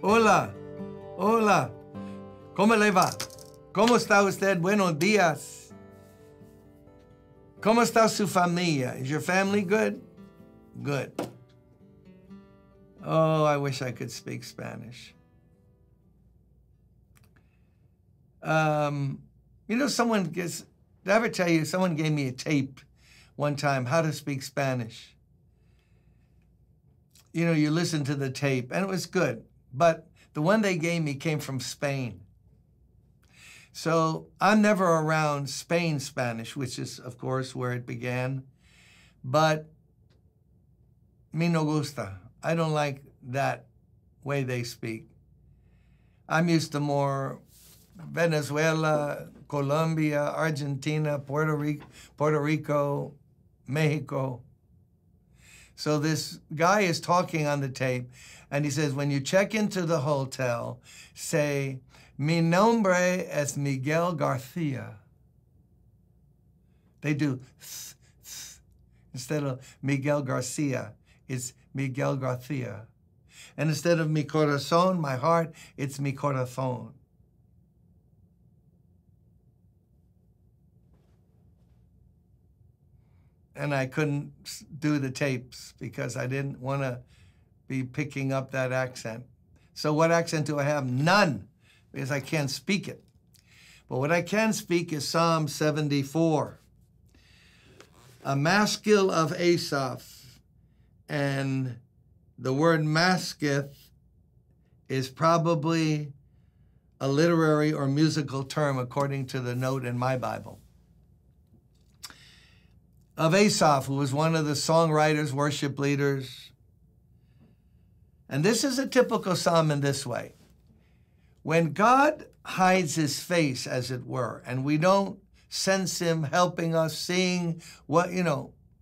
Hola, hola. ¿Cómo le va? ¿Cómo está usted? Buenos días. ¿Cómo está su familia? Is your family good? Good. Oh, I wish I could speak Spanish. You know, did I ever tell you, someone gave me a tape one time, how to speak Spanish. You know, you listen to the tape, and it was good. But the one they gave me came from Spain. So I'm never around Spain Spanish, which is, of course, where it began. But me no gusta. I don't like that way they speak. I'm used to more Venezuela, Colombia, Argentina, Puerto Rico, Mexico. So this guy is talking on the tape, and he says, when you check into the hotel, say, mi nombre es Miguel Garcia. They do th, th. Instead of Miguel Garcia, it's Miguel Garcia. And instead of mi corazón, my heart, it's mi corazón. And I couldn't do the tapes because I didn't want to be picking up that accent. So what accent do I have? None, because I can't speak it. But what I can speak is Psalm 74. A maskil of Asaph. And the word maskith is probably a literary or musical term according to the note in my Bible. Of Asaph, who was one of the songwriters, worship leaders. And this is a typical psalm in this way. When God hides his face, as it were, and we don't sense him helping us, seeing what,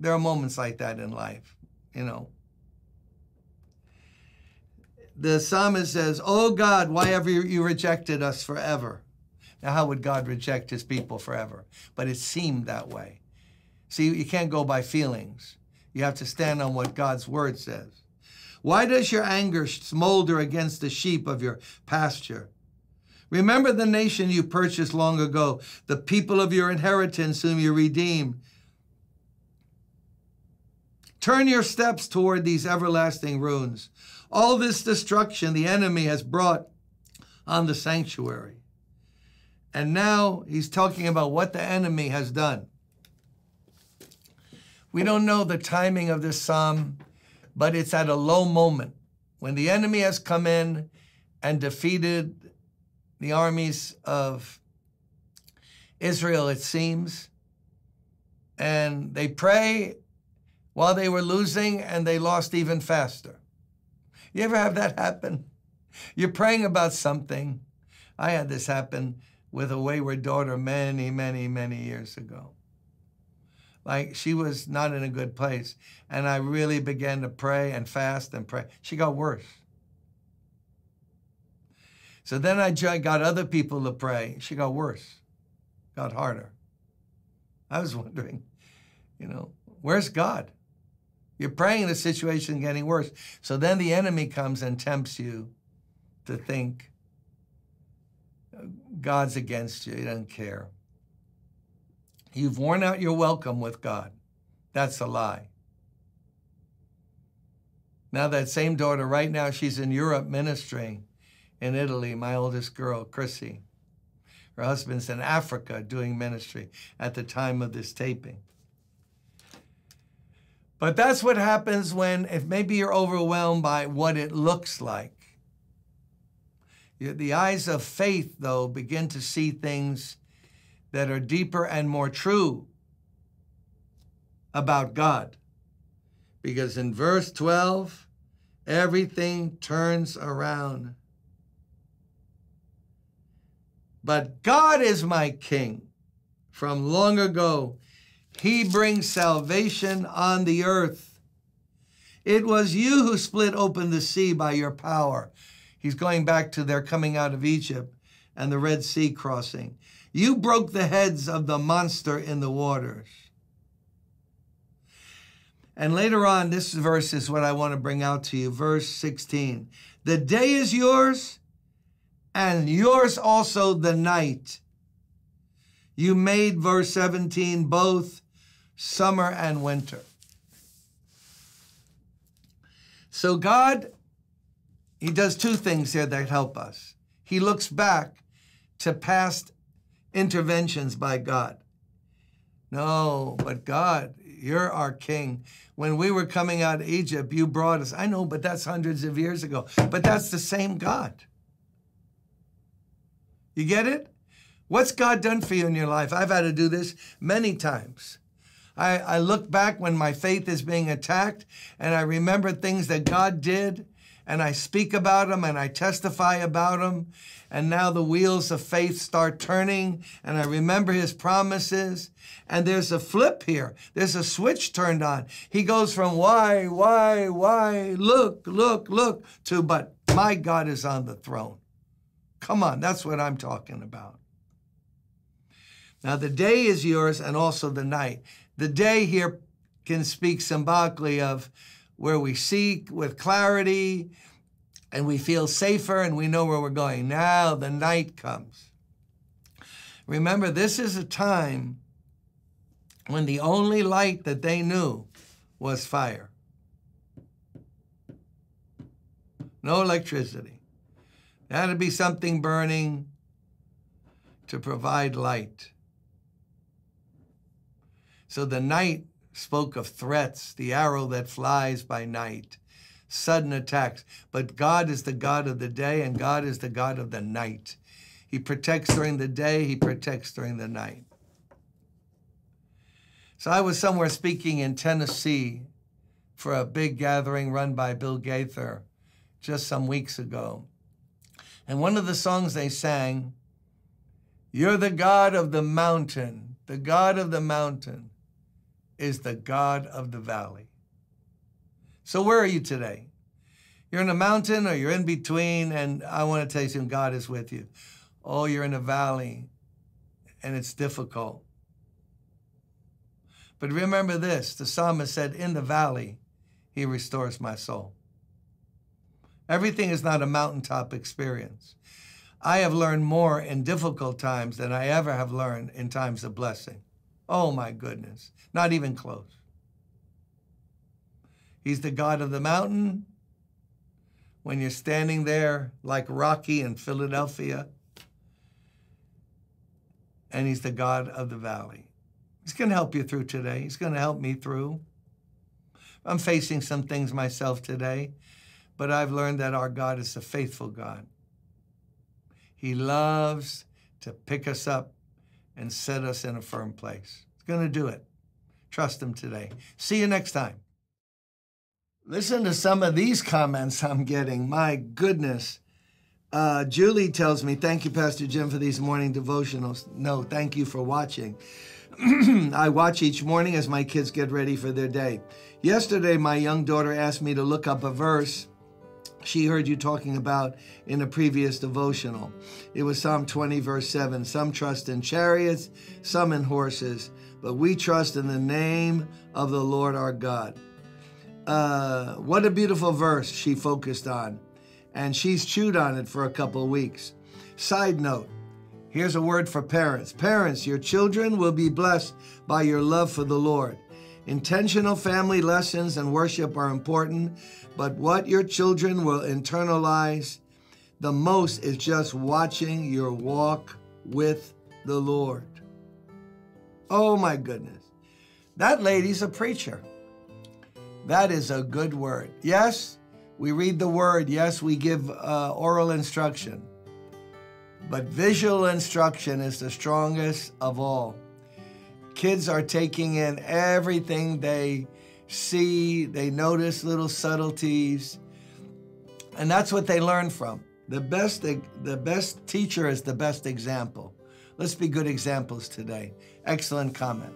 there are moments like that in life, The psalmist says, oh God, why have you rejected us forever? Now, how would God reject his people forever? But it seemed that way. See, you can't go by feelings. You have to stand on what God's word says. Why does your anger smolder against the sheep of your pasture? Remember the nation you purchased long ago, the people of your inheritance whom you redeemed. Turn your steps toward these everlasting ruins. All this destruction the enemy has brought on the sanctuary. And now he's talking about what the enemy has done. We don't know the timing of this psalm, but it's at a low moment when the enemy has come in and defeated the armies of Israel, it seems. And they pray while they were losing, and they lost even faster. You ever have that happen? You're praying about something. I had this happen with a wayward daughter many, many, many years ago. Like, she was not in a good place. And I really began to pray and fast and pray. She got worse. So then I got other people to pray. She got worse, got harder. I was wondering, where's God? You're praying, the situation getting worse. So then the enemy comes and tempts you to think God's against you. He doesn't care. You've worn out your welcome with God. That's a lie. Now that same daughter, right now, she's in Europe ministering in Italy, my oldest girl, Chrissy. Her husband's in Africa doing ministry at the time of this taping. But that's what happens if maybe you're overwhelmed by what it looks like. The eyes of faith, though, begin to see things that are deeper and more true about God. Because in verse 12, everything turns around. But God is my king from long ago. He brings salvation on the earth. It was you who split open the sea by your power. He's going back to their coming out of Egypt and the Red Sea crossing. You broke the heads of the monster in the waters. And later on, this verse is what I want to bring out to you. Verse 16. The day is yours, and yours also the night. You made, verse 17, both summer and winter. So God, he does two things here that help us. He looks back to past interventions by God. No, but God, you're our king. When we were coming out of Egypt, you brought us. I know, but that's hundreds of years ago. But that's the same God. You get it? What's God done for you in your life? I've had to do this many times. I look back when my faith is being attacked, and I remember things that God did, and I speak about them, and I testify about them, and now the wheels of faith start turning, and I remember his promises, and there's a flip here. There's a switch turned on. He goes from why, look, to but my God is on the throne. Come on, that's what I'm talking about. Now, the day is yours and also the night. The day here can speak symbolically of where we seek with clarity and we feel safer and we know where we're going. Now the night comes. Remember, this is a time when the only light that they knew was fire. No electricity. There had to be something burning to provide light. So the night spoke of threats, the arrow that flies by night, sudden attacks. But God is the God of the day, and God is the God of the night. He protects during the day, he protects during the night. So I was somewhere speaking in Tennessee for a big gathering run by Bill Gaither just some weeks ago. And one of the songs they sang, "You're the God of the mountain. The God of the mountain is the God of the valley." So where are you today? You're in a mountain or you're in between, and I want to tell you something, God is with you. Oh, you're in a valley and it's difficult. But remember this, the psalmist said, in the valley, he restores my soul. Everything is not a mountaintop experience. I have learned more in difficult times than I ever have learned in times of blessing. Oh my goodness, not even close. He's the God of the mountain when you're standing there like Rocky in Philadelphia. And he's the God of the valley. He's going to help you through today. He's going to help me through. I'm facing some things myself today, but I've learned that our God is a faithful God. He loves to pick us up and set us in a firm place. He's going to do it. Trust him today. See you next time. Listen to some of these comments I'm getting. My goodness. Julie tells me, thank you, Pastor Jim, for these morning devotionals. No, thank you for watching. I watch each morning as my kids get ready for their day. Yesterday, my young daughter asked me to look up a verse she heard you talking about in a previous devotional. It was Psalm 20, verse 7. Some trust in chariots, some in horses, but we trust in the name of the Lord our God. What a beautiful verse she focused on, and she's chewed on it for a couple of weeks. Side note, here's a word for parents. Parents, your children will be blessed by your love for the Lord. Intentional family lessons and worship are important, but what your children will internalize the most is just watching your walk with the Lord. Oh my goodness. That lady's a preacher. That is a good word. Yes, we read the word. Yes, we give oral instruction. But visual instruction is the strongest of all. Kids are taking in everything they see. They notice little subtleties. And that's what they learn from. The best teacher is the best example. Let's be good examples today. Excellent comment.